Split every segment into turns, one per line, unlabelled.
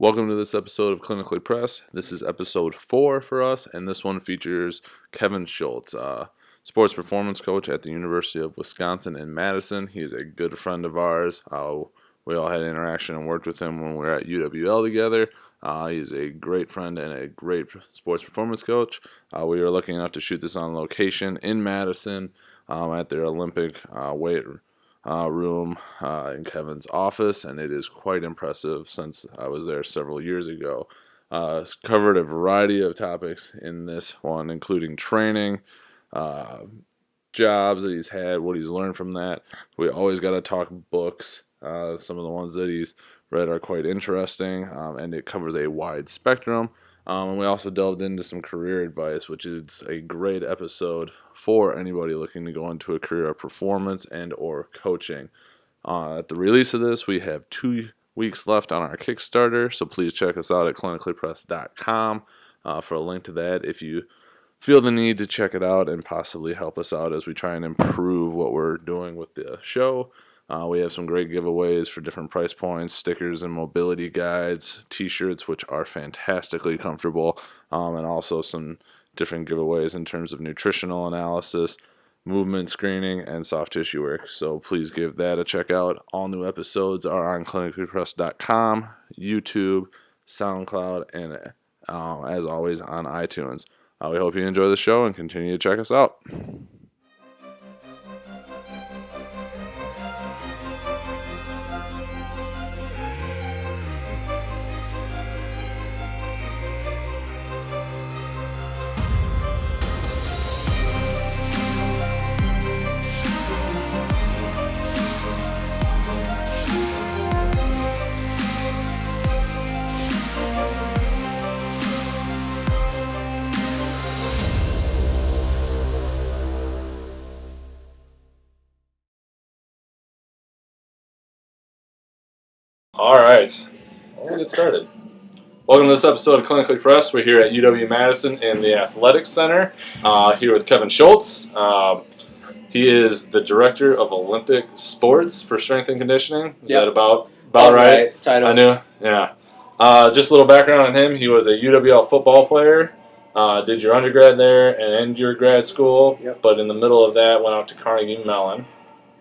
Welcome to this episode of Clinically Press. This is episode 4 for us, and this one features Kevin Schultz, sports performance coach at the University of Wisconsin in Madison. He is a good friend of ours. We all had interaction and worked with him when we were at UWL together. He's a great friend and a great sports performance coach. We were lucky enough to shoot this on location in Madison at their Olympic weight room in Kevin's office, and it is quite impressive since I was there several years ago. It's covered a variety of topics in this one, including training, jobs that he's had, what he's learned from that. We always got to talk books. Some of the ones that he's read are quite interesting, and it covers a wide spectrum. And we also delved into some career advice, which is a great episode for anybody looking to go into a career of performance and or coaching. At the release of this, we have 2 weeks left on our Kickstarter, so please check us out at clinicallypress.com for a link to that if you feel the need to check it out and possibly help us out as we try and improve what we're doing with the show. We have some great giveaways for different price points, stickers and mobility guides, t-shirts, which are fantastically comfortable, and also some different giveaways in terms of nutritional analysis, movement screening, and soft tissue work. So please give that a check out. All new episodes are on clinicallypress.com, YouTube, SoundCloud, and as always on iTunes. We hope you enjoy the show and continue to check us out. All right, we'll get started. Welcome to this episode of Clinically Press. We're here at UW-Madison in the Athletics Center, here with Kevin Schultz. He is the director of Olympic sports for strength and conditioning. Is that about right?
Titles.
I knew, yeah. Just a little background on him. He was a UWL football player, did your undergrad there and your grad school, but in the middle of that went out to Carnegie Mellon.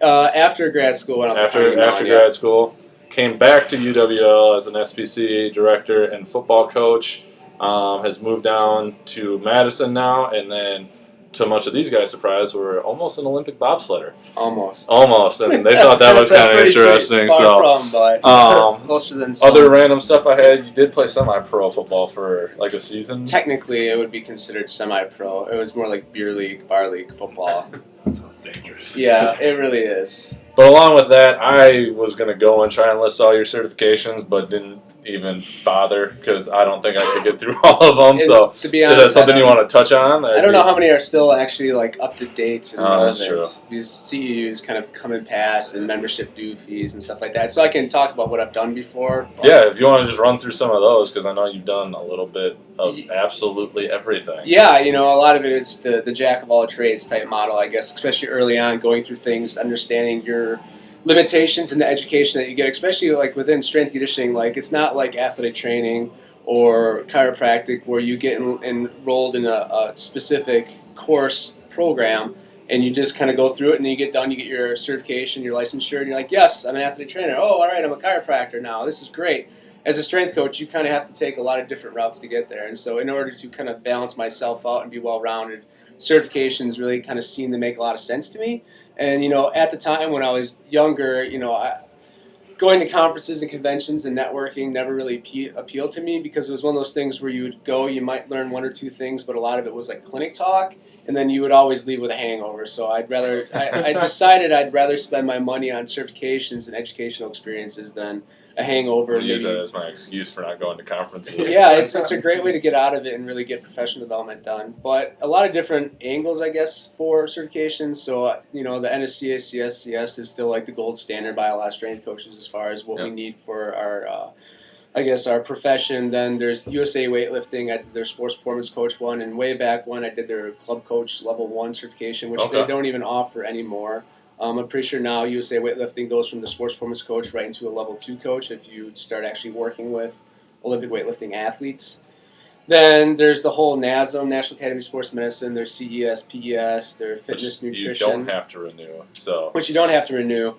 After grad school, went out to Carnegie Mellon.
After grad school. Came back to UWL as an SPCA director and football coach, has moved down to Madison now, and then, to much of these guys' surprise, we're almost an Olympic bobsledder.
Almost,
and they thought that was kind of interesting.
Closer than some.
Other random stuff I had, you did play semi-pro football for like a season?
Technically, it would be considered semi-pro. It was more like beer league, bar league football.
That sounds dangerous.
Yeah, it really is.
But along with that, I was going to go and try and list all your certifications, but didn't even bother because I don't think I could get through all of them.
And
so,
to be honest,
is that something you want to touch on?
I don't know how many are still actually like up to date and
that's
relevant.
true.
These CEUs kind of come and pass, and membership due fees and stuff like that. So I can talk about what I've done before.
Yeah, if you want to just run through some of those, because I know you've done a little bit of absolutely everything.
Yeah, a lot of it is the jack of all trades type model, I guess, especially early on, going through things, understanding your limitations in the education that you get, especially like within strength conditioning. Like, it's not like athletic training or chiropractic where you get enrolled in a specific course program and you just kind of go through it, and then you get done, you get your certification, your licensure, and you're like, yes, I'm an athlete trainer. Oh, all right, I'm a chiropractor now. This is great. As a strength coach, you kind of have to take a lot of different routes to get there. And so in order to kind of balance myself out and be well-rounded, certifications really kind of seemed to make a lot of sense to me. And, at the time when I was younger, going to conferences and conventions and networking never really appealed to me, because it was one of those things where you would go, you might learn 1 or 2 things, but a lot of it was like clinic talk, and then you would always leave with a hangover. So I decided I'd rather spend my money on certifications and educational experiences than a hangover.
I use that as my excuse for not going to conferences.
Yeah, it's a great way to get out of it and really get professional development done. But a lot of different angles, I guess, for certifications. So, the NSCA-CSCS is still like the gold standard by a lot of strength coaches as far as what we need for our, our profession. Then there's USAW weightlifting. I did their sports performance coach one, and way back when I did their club coach level 1 certification, which they don't even offer anymore. I'm pretty sure now USA weightlifting goes from the sports performance coach right into a level 2 coach if you start actually working with Olympic weightlifting athletes. Then there's the whole NASM, National Academy of Sports Medicine, their CES, PES, their fitness nutrition.
You don't have to renew.
Which you don't have to renew.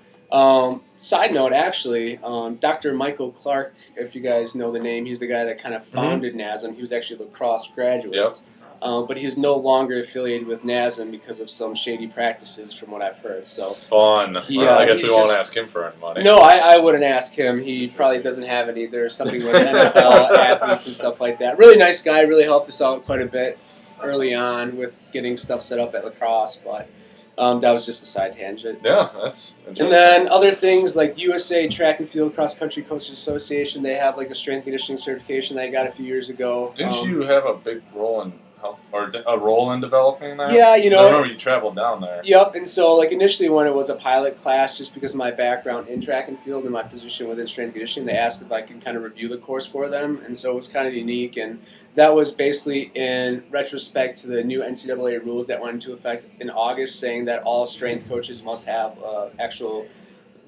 Side note, actually, Dr. Michael Clark, if you guys know the name, he's the guy that kind of founded NASM. He was actually a lacrosse graduate.
Yep.
But he's no longer affiliated with NASM because of some shady practices, from what I've heard. So
fun. I guess we won't ask him for any money.
No, I wouldn't ask him. He probably doesn't have any. There's something with NFL athletes and stuff like that. Really nice guy. Really helped us out quite a bit early on with getting stuff set up at lacrosse. But that was just a side tangent.
Yeah, that's interesting.
And then other things like USA Track and Field Cross Country Coaches Association. They have like a strength conditioning certification that I got a few years ago.
Didn't you have a big role in a role in developing that?
Yeah, you know.
I remember you traveled down there.
Yep, and so like initially when it was a pilot class, just because of my background in track and field and my position within strength conditioning, they asked if I could kind of review the course for them, and so it was kind of unique. And that was basically in retrospect to the new NCAA rules that went into effect in August, saying that all strength coaches must have actual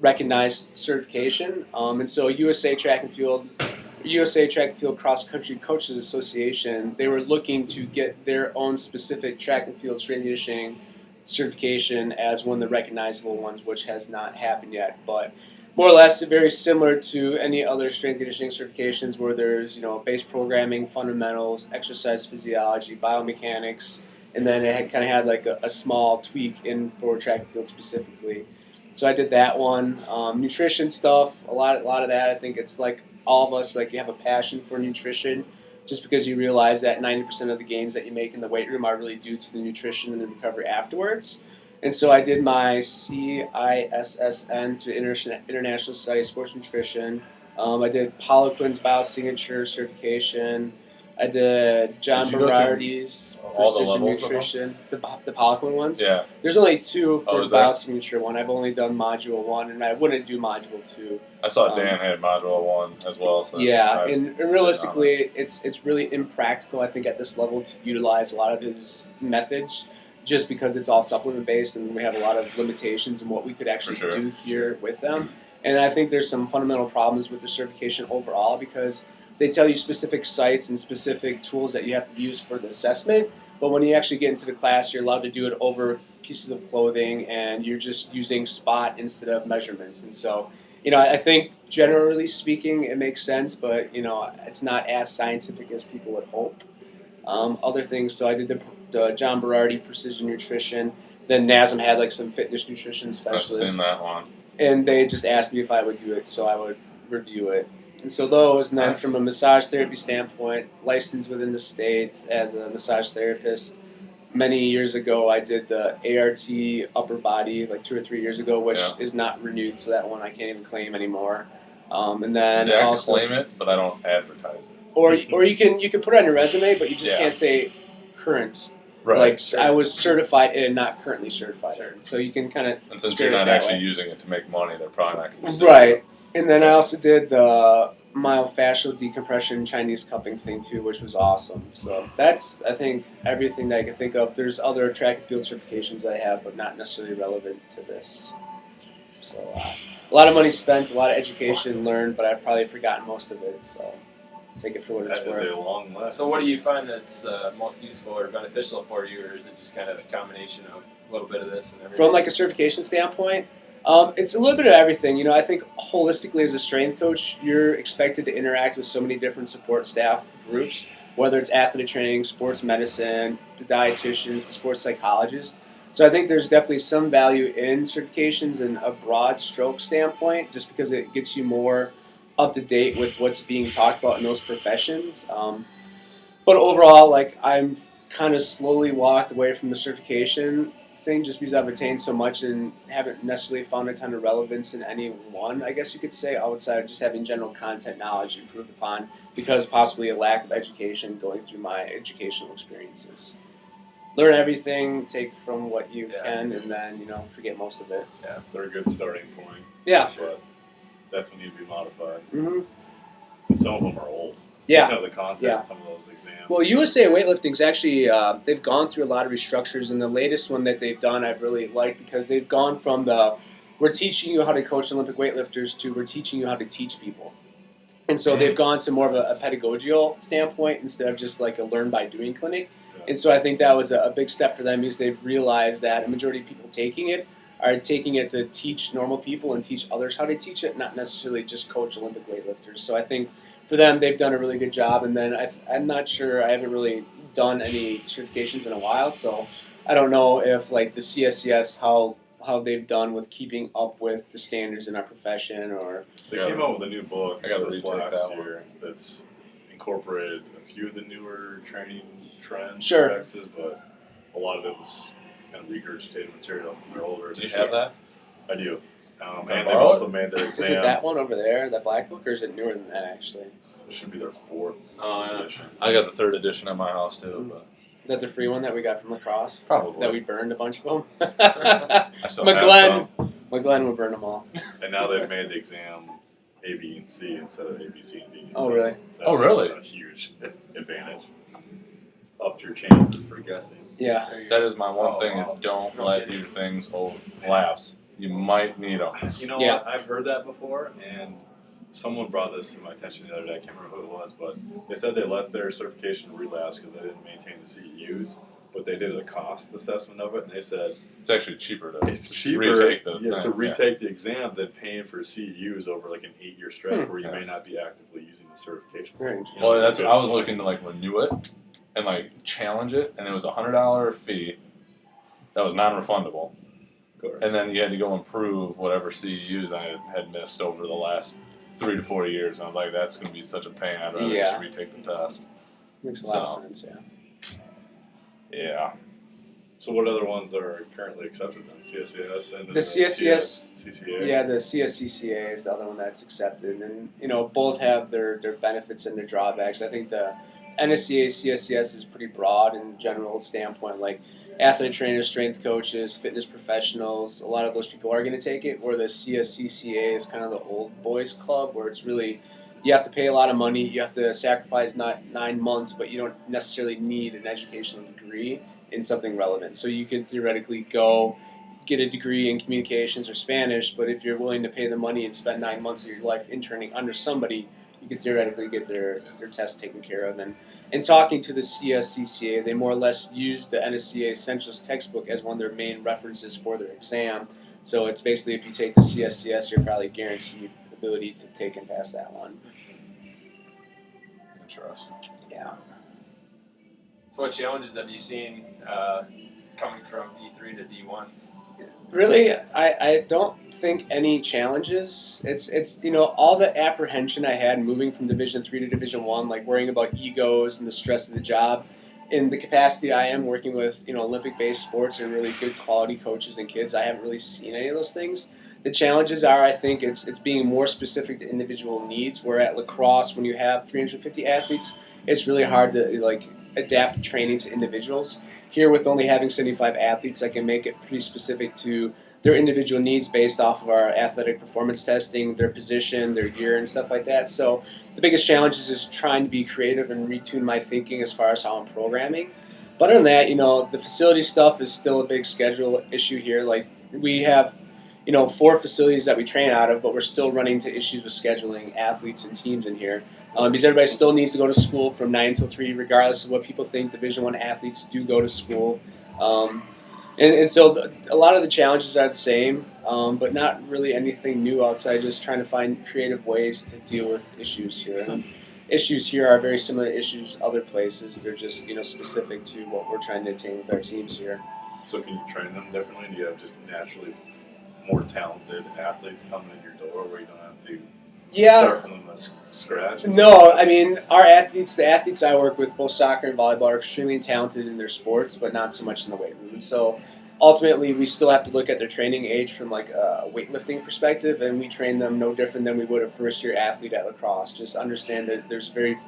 recognized certification. And so USA Track and Field Cross Country Coaches Association, they were looking to get their own specific track and field strength conditioning certification as one of the recognizable ones, which has not happened yet. But more or less very similar to any other strength conditioning certifications where there's, base programming, fundamentals, exercise physiology, biomechanics, and then it had kind of had like a small tweak in for track and field specifically. So I did that one. Nutrition stuff, a lot of that. I think it's like all of us, like you have a passion for nutrition just because you realize that 90% of the gains that you make in the weight room are really due to the nutrition and the recovery afterwards. And so I did my CISSN through International Society of Sports Nutrition. I did Paulo Quinn's Biosignature certification. I did John Berardi's Precision Nutrition, the Paulo ones.
Yeah.
There's only two for the Biosignature one. I've only done Module 1, and I wouldn't do Module 2.
I saw Dan had Module 1 as well. So
yeah, and realistically, it's really impractical, I think, at this level to utilize a lot of his methods just because it's all supplement-based and we have a lot of limitations in what we could actually do here with them. And I think there's some fundamental problems with the certification overall because they tell you specific sites and specific tools that you have to use for the assessment, but when you actually get into the class, you're allowed to do it over pieces of clothing, and you're just using spot instead of measurements. And so, I think generally speaking, it makes sense, but, it's not as scientific as people would hope. Other things, so I did the John Berardi Precision Nutrition, then NASM had like some fitness nutrition specialists.
I've seen that one.
And they just asked me if I would do it, so I would review it. And so those, and then from a massage therapy standpoint, licensed within the state as a massage therapist. Many years ago, I did the ART upper body, like 2 or 3 years ago, which is not renewed, so that one I can't even claim anymore. And then
I can claim it, but I don't advertise it.
Or you can put it on your resume, but you just can't say current.
Right.
Like I was certified and not currently certified. Sure. So you can kind of.
And since you're not actually using it to make money, they're probably not going to.
Right. And then I also did the myofascial decompression Chinese cupping thing too, which was awesome. So that's, I think, everything that I can think of. There's other track and field certifications that I have, but not necessarily relevant to this. So a lot of money spent, a lot of education learned, but I've probably forgotten most of it. So take it for what it's worth.
That is a long list.
So what do you find that's most useful or beneficial for you, or is it just kind of a combination of a little bit of this and everything?
From like a certification standpoint, it's a little bit of everything. I think holistically as a strength coach, you're expected to interact with so many different support staff groups, whether it's athlete training, sports medicine, the dietitians, the sports psychologists. So I think there's definitely some value in certifications in a broad stroke standpoint, just because it gets you more up to date with what's being talked about in those professions. But overall, like I'm kind of slowly walked away from the certification thing just because I've attained so much and haven't necessarily found a ton of relevance in any one, I guess you could say, outside of just having general content knowledge improved upon because possibly a lack of education going through my educational experiences. Learn everything, take from what you can, and then, forget most of it.
Yeah, they're a good starting point.
Yeah.
But definitely need to be modified.
Mm-hmm.
And some of them are old.
Yeah.
The content, some of those exams.
Well, USA Weightlifting's actually, they've gone through a lot of restructures, and the latest one that they've done I've really liked because they've gone from we're teaching you how to coach Olympic weightlifters to we're teaching you how to teach people. And so they've gone to more of a pedagogical standpoint instead of just like a learn by doing clinic. And so I think that was a big step for them because they've realized that a majority of people taking it are taking it to teach normal people and teach others how to teach it, not necessarily just coach Olympic weightlifters. So I think for them, they've done a really good job. And then I'm not sure, I haven't really done any certifications in a while, so I don't know if like the CSCS, how they've done with keeping up with the standards in our profession, or
They came out with a new book
I gotta
this
retake
last
that
year that's incorporated a few of the newer training trends,
Sure.
practices, but a lot of it was kind of regurgitated material from their older.
Do you have that?
I do.
Can I
And they've
borrow
also
it?
made their
is
exam.
it that one over there, that black book, or is it newer than that actually?
It should be their fourth
Oh,
edition.
I got the 3rd edition at my house too, but
Is that the free one that we got from lacrosse?
probably.
That we burned a bunch of them?
I still have
McGlenn,
some.
McGlenn would burn them all.
And now they've made the exam A, B, and C instead of A, B, C, and D.
Oh, really?
That's
Oh, really?
A huge advantage. Upped your chances for guessing.
Yeah.
That is my one
Oh,
thing:
wow.
is don't let your things lapse. You might need them.
You know
Yeah.
what? I've heard that before, and someone brought this to my attention the other day. I can't remember who it was, but they said they let their certification relapse because they didn't maintain the CEUs. But they did a cost assessment of it, and they said
It's actually cheaper to
it's cheaper
retake the
to
thing,
retake the exam than paying for CEUs over like an 8-year stretch where you
Yeah.
may not be actively using the certification.
Very interesting.
Well, that's what I was looking to like renew it and like challenge it, and it was $100 fee that was non-refundable,
Correct.
and then you had to go and prove whatever CEUs I had missed over the last 3 to 4 years. And I was like, that's going to be such a pain. I'd rather
Yeah.
just retake the test.
Makes a lot
So.
of sense, yeah.
Yeah.
So what other ones are currently accepted then? CSCS and
The CSCS,
CSCCA?
yeah, the CSCCA is the other one that's accepted, and both have their benefits and their drawbacks. I think the NSCA-CSCS is pretty broad in general standpoint, like athlete trainers, strength coaches, fitness professionals. A lot of those people are going to take it. Where the CSCCA is kind of the old boys club, where it's really you have to pay a lot of money, you have to sacrifice not 9 months, but you don't necessarily need an educational degree in something relevant. So you could theoretically go get a degree in communications or Spanish, but if you're willing to pay the money and spend 9 months of your life interning under somebody, you could theoretically get their test taken care of. And talking to the CSCCA, they more or less use the NSCA Essentials textbook as one of their main references for their exam. So it's basically if you take the CSCS, you're probably guaranteed the ability to take and pass that one.
Interesting.
Yeah.
So what challenges have you seen coming from D3 to D1?
Really, I don't think any challenges. It's all the apprehension I had moving from Division III to Division I, like worrying about egos and the stress of the job. In the capacity I am working with, Olympic-based sports and really good quality coaches and kids, I haven't really seen any of those things. The challenges are, I think, it's being more specific to individual needs. Where at lacrosse, when you have 350 athletes, it's really hard to adapt training to individuals. Here, with only having 75 athletes, I can make it pretty specific to their individual needs based off of our athletic performance testing, their position, their year, and stuff like that. So the biggest challenge is just trying to be creative and retune my thinking as far as how I'm programming. But other than that, the facility stuff is still a big schedule issue here. Like we have, 4 facilities that we train out of, but we're still running into issues with scheduling athletes and teams in here. Because everybody still needs to go to school from 9 until 3, regardless of what people think. Division I athletes do go to school. And so a lot of the challenges are the same, but not really anything new outside just trying to find creative ways to deal with issues here. And issues here are very similar to issues other places. They're just specific to what we're trying to attain with our teams here.
So can you train them differently? Do you have just naturally more talented athletes coming in your door where you don't have to start from the scratch?
No, I mean, the athletes I work with, both soccer and volleyball, are extremely talented in their sports, but not so much in the weight room. And so ultimately, we still have to look at their training age from like a weightlifting perspective, and we train them no different than we would a first-year athlete at lacrosse. Just understand that there's very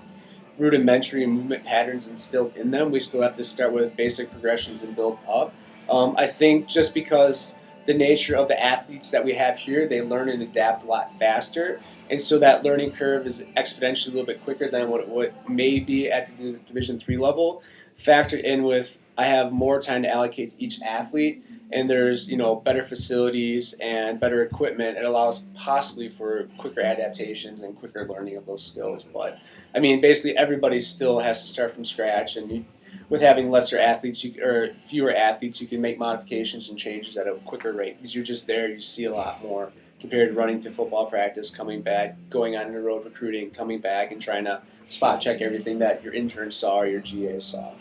rudimentary movement patterns instilled in them. We still have to start with basic progressions and build up. I think just because the nature of the athletes that we have here, they learn and adapt a lot faster. And so that learning curve is exponentially a little bit quicker than what may be at the Division III level. Factored in with I have more time to allocate to each athlete, and there's better facilities and better equipment, it allows possibly for quicker adaptations and quicker learning of those skills. But I mean, basically everybody still has to start from scratch, and with having lesser athletes or fewer athletes, you can make modifications and changes at a quicker rate because you're just there. You see a lot more compared to running to football practice, coming back, going on the road recruiting, coming back and trying to spot check everything that your intern saw or your GA saw.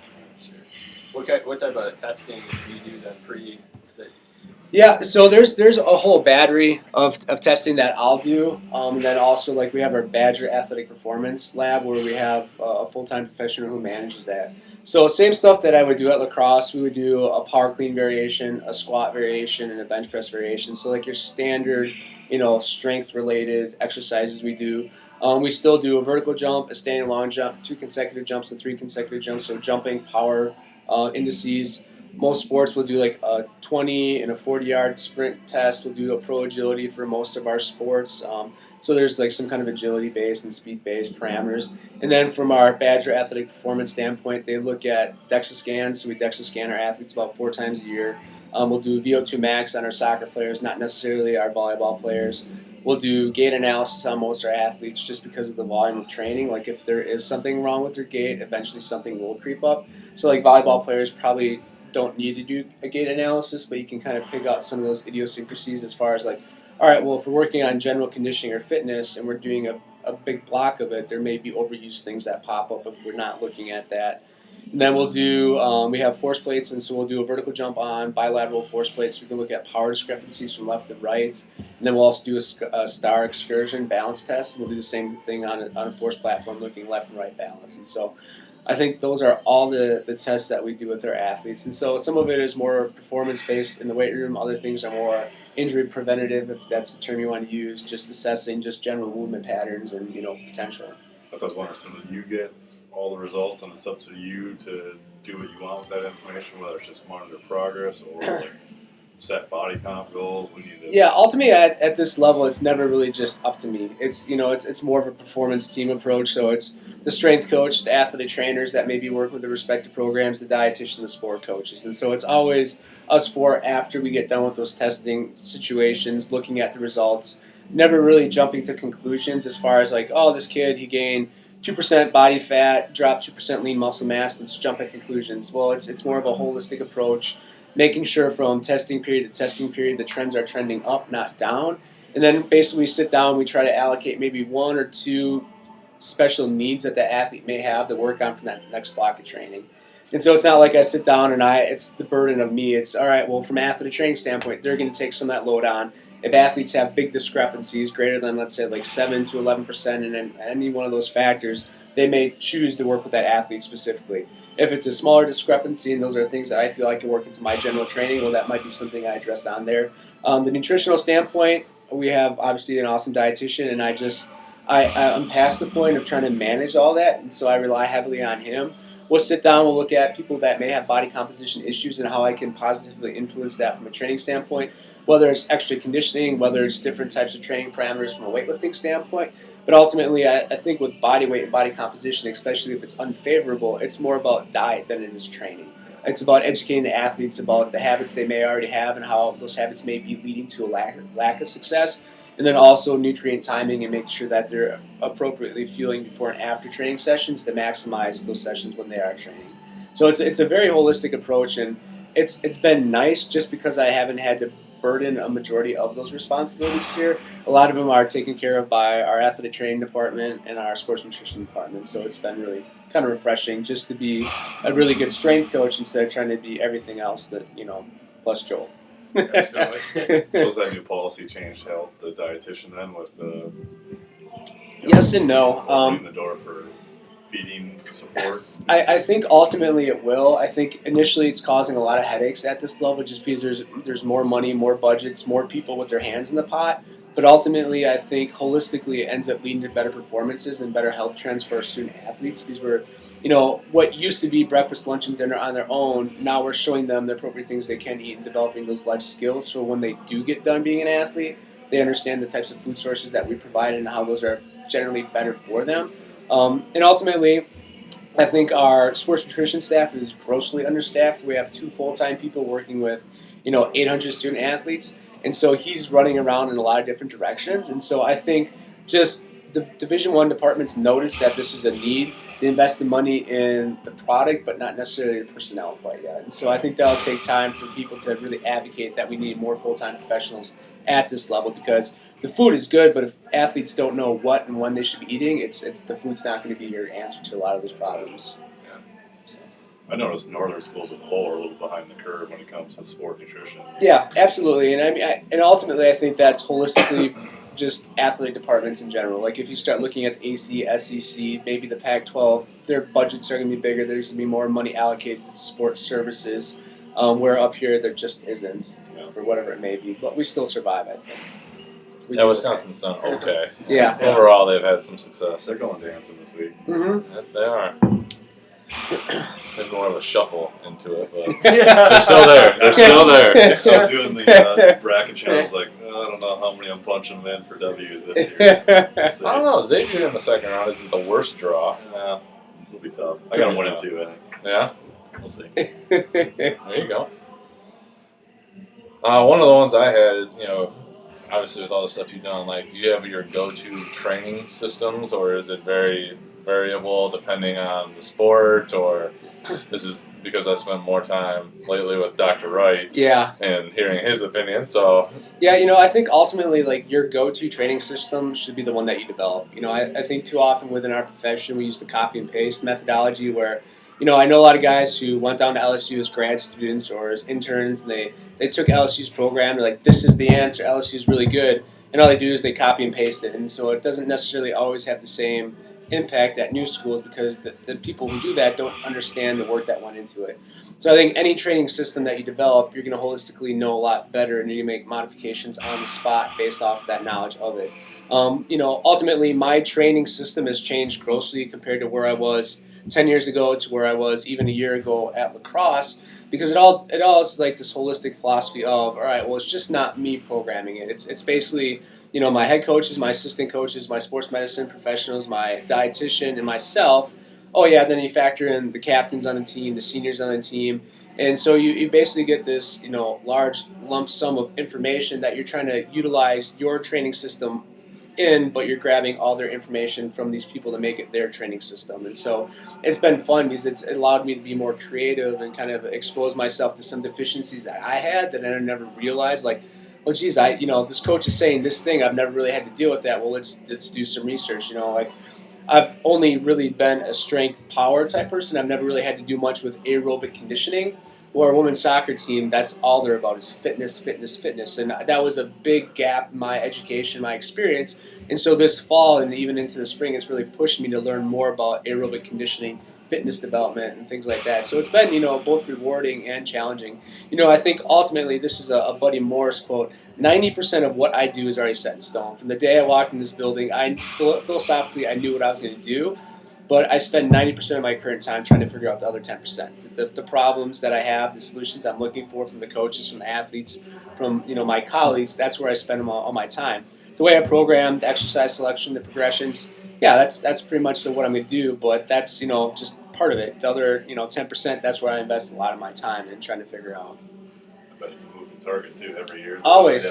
Sure. What type of testing do you do then
Yeah, so there's a whole battery of testing that I'll do. And then also, like, we have our Badger Athletic Performance Lab where we have a full-time professional who manages that. So same stuff that I would do at lacrosse, we would do a power clean variation, a squat variation, and a bench press variation. So like your standard, strength-related exercises we do. We still do a vertical jump, a standing long jump, 2 consecutive jumps, and 3 consecutive jumps. So jumping, power, indices. Most sports will do like a 20 and a 40-yard sprint test. We'll do a pro agility for most of our sports. So there's like some kind of agility-based and speed-based parameters. And then from our Badger athletic performance standpoint, they look at DEXA scans. So we DEXA scan our athletes about 4 times a year. We'll do VO2 max on our soccer players, not necessarily our volleyball players. We'll do gait analysis on most of our athletes just because of the volume of training. Like if there is something wrong with their gait, eventually something will creep up. So like volleyball players probably don't need to do a gait analysis, but you can kind of pick out some of those idiosyncrasies as far as like, all right, well, if we're working on general conditioning or fitness and we're doing a big block of it, there may be overused things that pop up if we're not looking at that. And then we'll do, we have force plates, and so we'll do a vertical jump on bilateral force plates. We can look at power discrepancies from left to right. And then we'll also do a star excursion balance test, and we'll do the same thing on a force platform looking left and right balance. And so I think those are all the tests that we do with our athletes. And so some of it is more performance-based in the weight room. Other things are more injury preventative, if that's the term you want to use, just assessing just general movement patterns and, potential.
That's what I was wondering. So you get all the results, and it's up to you to do what you want with that information, whether it's just monitor progress or like set body comp goals.
Yeah, ultimately at this level, it's never really just up to me. It's more of a performance team approach. So it's the strength coach, the athletic trainers that maybe work with the respective programs, the dietitian, the sport coaches, and so it's always us 4 after we get done with those testing situations, looking at the results, never really jumping to conclusions as far as like, oh, this kid, he gained 2% body fat, dropped 2% lean muscle mass. Let's jump at conclusions. Well, it's more of a holistic approach, making sure from testing period to testing period the trends are trending up, not down. And then basically we sit down, we try to allocate maybe 1 or 2 special needs that the athlete may have to work on for that next block of training. And so it's not like I sit down and it's the burden of me. It's all right, well, from an athletic training standpoint, they're going to take some of that load on. If athletes have big discrepancies greater than, let's say, like 7 to 11% in any one of those factors, they may choose to work with that athlete specifically. If it's a smaller discrepancy and those are things that I feel I can work into my general training, well, that might be something I address on there. The nutritional standpoint, we have obviously an awesome dietitian, and I'm past the point of trying to manage all that, and so I rely heavily on him. We'll sit down, we'll look at people that may have body composition issues and how I can positively influence that from a training standpoint, whether it's extra conditioning, whether it's different types of training parameters from a weightlifting standpoint. But ultimately, I think with body weight and body composition, especially if it's unfavorable, it's more about diet than it is training. It's about educating the athletes about the habits they may already have and how those habits may be leading to a lack of success. And then also nutrient timing and making sure that they're appropriately fueling before and after training sessions to maximize those sessions when they are training. So it's a very holistic approach, and it's been nice just because I haven't had to burden a majority of those responsibilities here. A lot of them are taken care of by our athletic training department and our sports nutrition department. So it's been really kind of refreshing just to be a really good strength coach instead of trying to be everything else that, plus Joel.
Absolutely. So has that new policy changed help the dietitian then with the
yes and no.
Opening the door for feeding support?
I think ultimately it will. I think initially it's causing a lot of headaches at this level just because there's more money, more budgets, more people with their hands in the pot. But ultimately, I think holistically it ends up leading to better performances and better health trends for our student athletes because we're, what used to be breakfast, lunch, and dinner on their own, now we're showing them the appropriate things they can eat and developing those life skills. So when they do get done being an athlete, they understand the types of food sources that we provide and how those are generally better for them. And ultimately, I think our sports nutrition staff is grossly understaffed. We have 2 full-time people working with, 800 student athletes. And so he's running around in a lot of different directions. And so I think just the Division I departments notice that this is a need. They invest the money in the product, but not necessarily the personnel quite yet. And so I think that'll take time for people to really advocate that we need more full-time professionals at this level, because the food is good, but if athletes don't know what and when they should be eating, it's the food's not going to be your answer to a lot of those problems.
I noticed northern schools as a whole are a little behind the curve when it comes to sport nutrition.
Yeah, absolutely, and I mean, and ultimately, I think that's holistically just athletic departments in general. Like if you start looking at the AC, SEC, maybe the Pac-12, their budgets are going to be bigger. There's going to be more money allocated to sports services, where up here there just isn't, for whatever it may be. But we still survive, I think.
Yeah, Wisconsin's done okay.
Yeah.
Overall, they've had some success.
They're going dancing this week.
Mm-hmm.
They are. There's more of a shuffle into it, but they're still there. They're still there.
I was doing the bracket show. I was like, I don't know how many I'm punching them in for W's this year.
I don't know. Xavier in the second round isn't the worst draw.
Yeah, it'll be tough. I got them 1 and 2, I think.
Yeah?
We'll see.
There you go. One of the ones I had is, obviously with all the stuff you've done, like, do you have your go-to training systems, or is it very variable depending on the sport, or this is because I spent more time lately with Dr. Wright and hearing his opinion, so.
Yeah, I think ultimately, like, your go-to training system should be the one that you develop. I think too often within our profession we use the copy and paste methodology where, I know a lot of guys who went down to LSU as grad students or as interns, and they took LSU's program, they're like, this is the answer, LSU is really good, and all they do is they copy and paste it, and so it doesn't necessarily always have the same impact at new schools because the people who do that don't understand the work that went into it. So I think any training system that you develop, you're going to holistically know a lot better, and you're going to make modifications on the spot based off that knowledge of it. Ultimately, my training system has changed grossly compared to where I was 10 years ago to where I was even a year ago at lacrosse, because it all is like this holistic philosophy of, all right, well, it's just not me programming it. It's basically, my head coaches, my assistant coaches, my sports medicine professionals, my dietitian, and myself. Oh, yeah, then you factor in the captains on the team, the seniors on the team. And so you basically get this, large lump sum of information that you're trying to utilize your training system in, but you're grabbing all their information from these people to make it their training system. And so it's been fun because it's allowed me to be more creative and kind of expose myself to some deficiencies that I had that I never realized. Like, oh geez, this coach is saying this thing, I've never really had to deal with that. Well, let's do some research. Like I've only really been a strength power type person. I've never really had to do much with aerobic conditioning. Or a women's soccer team, that's all they're about is fitness, fitness, fitness. And that was a big gap in my education, my experience. And so this fall and even into the spring, it's really pushed me to learn more about aerobic conditioning, fitness development, and things like that. So it's been, both rewarding and challenging. I think ultimately this is a Buddy Morris quote, 90% of what I do is already set in stone. From the day I walked in this building, philosophically, I knew what I was going to do. But I spend 90% of my current time trying to figure out the other 10%. The problems that I have, the solutions I'm looking for from the coaches, from the athletes, from my colleagues, that's where I spend all my time. The way I program, the exercise selection, the progressions, that's pretty much what I'm going to do, but that's, just part of it. The other, 10%, that's where I invest a lot of my time in trying to figure out.
I bet it's a moving target, too, every year.
Always.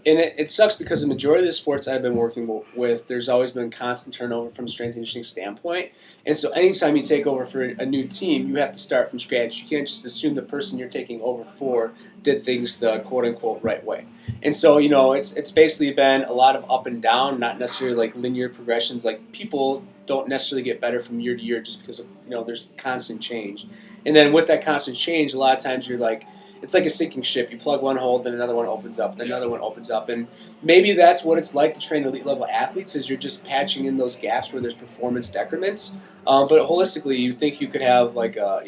And it sucks because the majority of the sports I've been working with, there's always been constant turnover from a strength and conditioning standpoint. And so anytime you take over for a new team, you have to start from scratch. You can't just assume the person you're taking over for did things the quote-unquote right way. And so, it's basically been a lot of up and down, not necessarily like linear progressions. Like people don't necessarily get better from year to year just because of, there's constant change. And then with that constant change, a lot of times you're like, it's like a sinking ship. You plug one hole, then another one opens up, then another one opens up. And maybe that's what it's like to train elite level athletes is you're just patching in those gaps where there's performance decrements. But holistically, you think you could have like a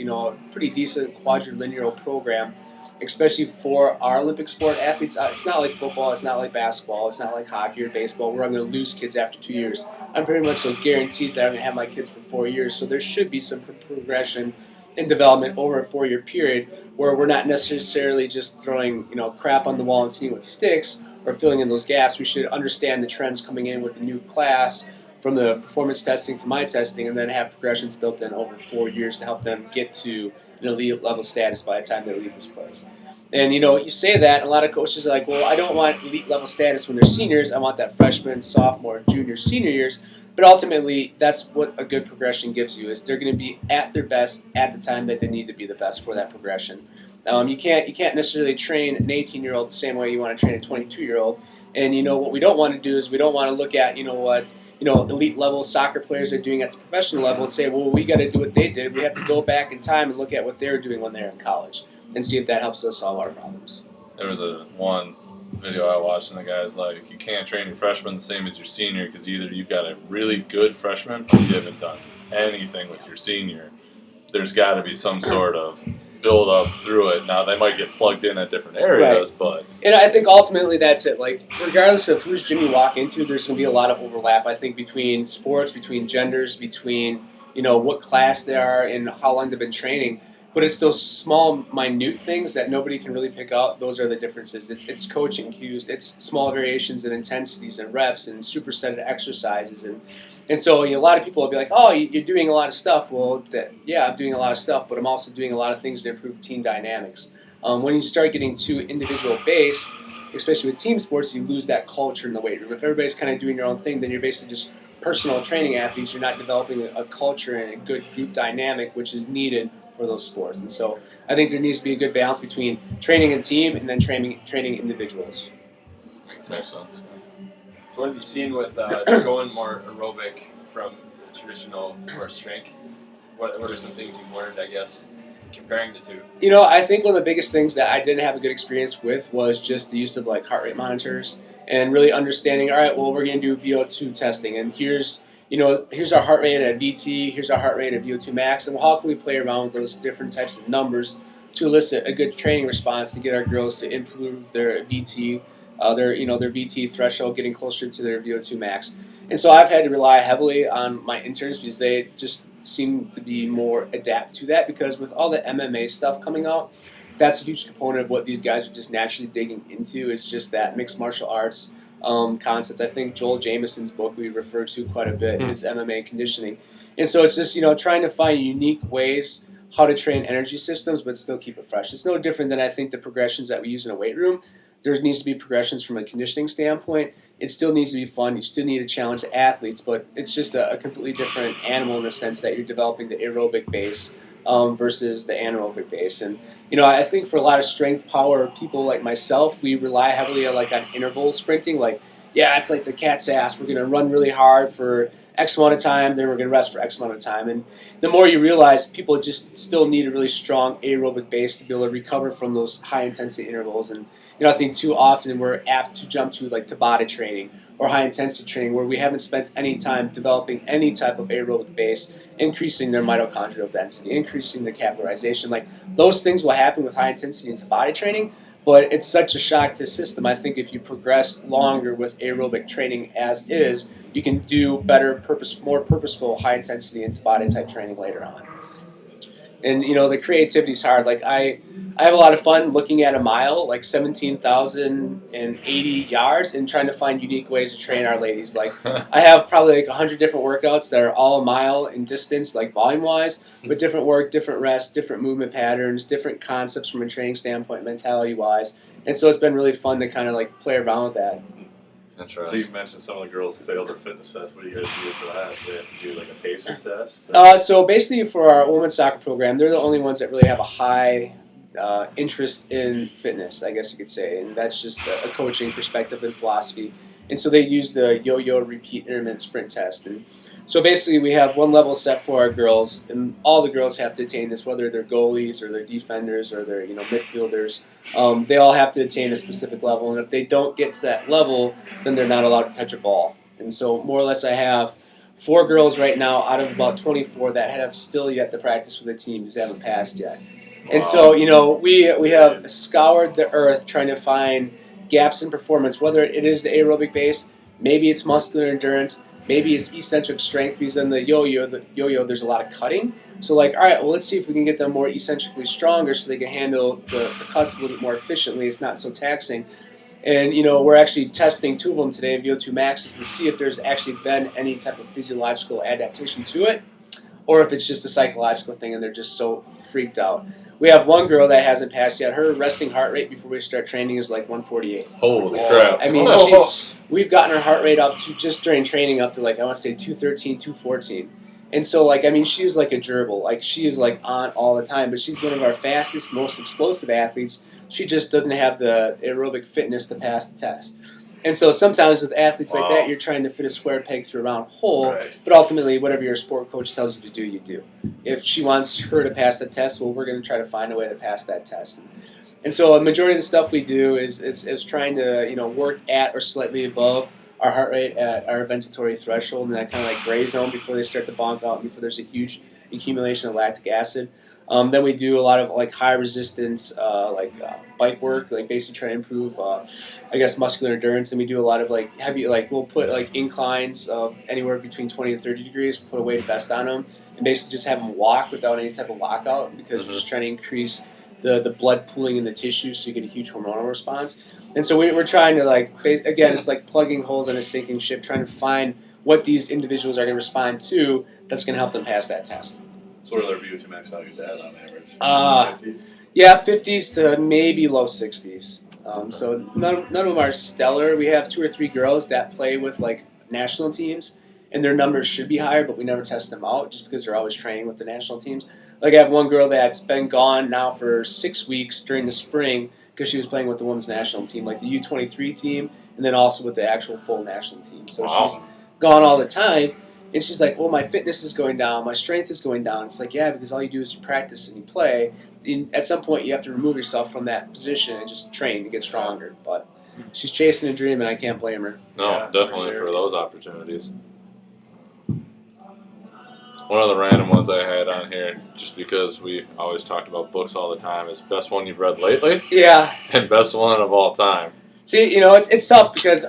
pretty decent quadrilineal program, especially for our Olympic sport athletes. It's not like football, it's not like basketball, it's not like hockey or baseball where I'm going to lose kids after 2 years. I'm pretty much guaranteed that I'm going to have my kids for 4 years. So there should be some progression in development over a 4-year period where we're not necessarily just throwing crap on the wall and seeing what sticks or filling in those gaps. We should understand the trends coming in with the new class from the performance testing, from my testing, and then have progressions built in over 4 years to help them get to an elite level status by the time they leave this place. And you say that, and a lot of coaches are like, well, I don't want elite level status when they're seniors. I want that freshman, sophomore, junior, senior years. But ultimately, that's what a good progression gives you, is they're going to be at their best at the time that they need to be the best for that progression. You can't necessarily train an 18-year-old the same way you want to train a 22-year-old. And what we don't want to do is we don't want to look at what elite level soccer players are doing at the professional level and say, well, we got to do what they did. We have to go back in time and look at what they were doing when they were in college and see if that helps us solve our problems.
There was one video I watched, and the guy's like, you can't train your freshman the same as your senior because either you've got a really good freshman or you haven't done anything with your senior. There's got to be some sort of build up through it. Now, they might get plugged in at different areas, but...
And I think ultimately that's it. Like, regardless of whose gym you walk into, there's going to be a lot of overlap, I think, between sports, between genders, between, what class they are and how long they've been training. But it's those small, minute things that nobody can really pick out. Those are the differences. It's coaching cues. It's small variations in intensities and reps and superset exercises. And so a lot of people will be like, oh, you're doing a lot of stuff. Well, yeah, I'm doing a lot of stuff, but I'm also doing a lot of things to improve team dynamics. When you start getting too individual-based, especially with team sports, you lose that culture in the weight room. If everybody's kind of doing your own thing, then you're basically just personal training athletes. You're not developing a culture and a good group dynamic, which is needed for those sports. And so I think there needs to be a good balance between training a team and then training individuals.
Makes sense. So what have you seen with going more aerobic from traditional or strength? What are some things you've learned, I guess, comparing the two?
I think one of the biggest things that I didn't have a good experience with was just the use of heart rate monitors and really understanding, all right, well, we're going to do VO2 testing, and here's our heart rate at VT, here's our heart rate at VO2 max, and how can we play around with those different types of numbers to elicit a good training response to get our girls to improve their VT, their VT threshold, getting closer to their VO2 max. And so I've had to rely heavily on my interns because they just seem to be more adapt to that, because with all the MMA stuff coming out, that's a huge component of what these guys are just naturally digging into, is just that mixed martial arts concept. I think Joel Jamieson's book we refer to quite a bit is MMA conditioning. And so it's just, trying to find unique ways how to train energy systems but still keep it fresh. It's no different than I think the progressions that we use in a weight room. There needs to be progressions from a conditioning standpoint. It still needs to be fun. You still need to challenge the athletes, but it's just a completely different animal in the sense that you're developing the aerobic base versus the anaerobic base. And, I think for a lot of strength power people like myself, we rely heavily on interval sprinting. It's like the cat's ass. We're going to run really hard for X amount of time, then we're going to rest for X amount of time. And the more you realize, people just still need a really strong aerobic base to be able to recover from those high-intensity intervals. And, I think too often we're apt to jump to Tabata training or high-intensity training where we haven't spent any time developing any type of aerobic base, increasing their mitochondrial density, increasing their capillarization. Those things will happen with high-intensity and Tabata training, but it's such a shock to the system. I think if you progress longer with aerobic training as is, you can do better, more purposeful high-intensity and Tabata type training later on. And, the creativity's hard. I have a lot of fun looking at a mile, 17,080 yards, and trying to find unique ways to train our ladies. I have probably 100 different workouts that are all a mile in distance, volume-wise, but different work, different rest, different movement patterns, different concepts from a training standpoint, mentality-wise. And so it's been really fun to kind of play around with that.
That's right.
So you mentioned some of the girls failed their fitness test. What do you guys do for that? Do they have to do a pacer test?
So basically for our women's soccer program, they're the only ones that really have a high interest in fitness, I guess you could say. And that's just a coaching perspective and philosophy. And so they use the yo-yo repeat intermittent sprint test. And so basically we have one level set for our girls, and all the girls have to attain this, whether they're goalies or they're defenders or they're midfielders. They all have to attain a specific level, and if they don't get to that level, then they're not allowed to touch a ball. And so more or less I have 4 girls right now out of about 24 that have still yet to practice with the team because they haven't passed yet. And so, we have scoured the earth trying to find gaps in performance, whether it is the aerobic base, maybe it's muscular endurance, maybe it's eccentric strength, because in the yo-yo, there's a lot of cutting. So all right, well, let's see if we can get them more eccentrically stronger so they can handle the cuts a little bit more efficiently. It's not so taxing. And we're actually testing 2 of them today, VO2 maxes, to see if there's actually been any type of physiological adaptation to it, or if it's just a psychological thing and they're just so freaked out. We have one girl that hasn't passed yet. Her resting heart rate before we start training is like 148.
Holy crap!
I mean, we've gotten her heart rate up to, just during training, up to like, I want to say 213, 214. And so, like, I mean, she's like a gerbil. Like, she is like on all the time, but she's one of our fastest, most explosive athletes. She just doesn't have the aerobic fitness to pass the test. And so sometimes with athletes like that, you're trying to fit a square peg through a round hole, but ultimately whatever your sport coach tells you to do, you do. If she wants her to pass the test, well, we're going to try to find a way to pass that test. And so a majority of the stuff we do is trying to work at or slightly above our heart rate at our ventilatory threshold, and that kind of like gray zone before they start to bonk out, before there's a huge accumulation of lactic acid. Then we do a lot of like high resistance, bike work, like basically trying to improve, muscular endurance. And we do a lot of like heavy, like we'll put like inclines of anywhere between 20 and 30 degrees, put a weighted vest on them, and basically just have them walk without any type of lockout, because we're just trying to increase the blood pooling in the tissue so you get a huge hormonal response. And so we're trying to again, it's like plugging holes on a sinking ship, trying to find what these individuals are going to respond to that's going to help them pass that test.
So what are their VO2 max values at on average? 50?
Yeah, 50s to maybe low 60s. So none of them are stellar. We have 2 or 3 girls that play with like national teams, and their numbers should be higher, but we never test them out just because they're always training with the national teams. Like I have one girl that's been gone now for 6 weeks during the spring because she was playing with the women's national team, like the U23 team, and then also with the actual full national team. So she's gone all the time. And she's like, well, my fitness is going down, my strength is going down. It's like, yeah, because all you do is you practice and you play. And at some point, you have to remove yourself from that position and just train to get stronger. But she's chasing a dream, and I can't blame her.
No,
Yeah,
definitely
for sure.
for those opportunities. One of the random ones I had on here, just because we always talked about books all the time, is best one you've read lately.
Yeah.
And best one of all time.
See, it's tough because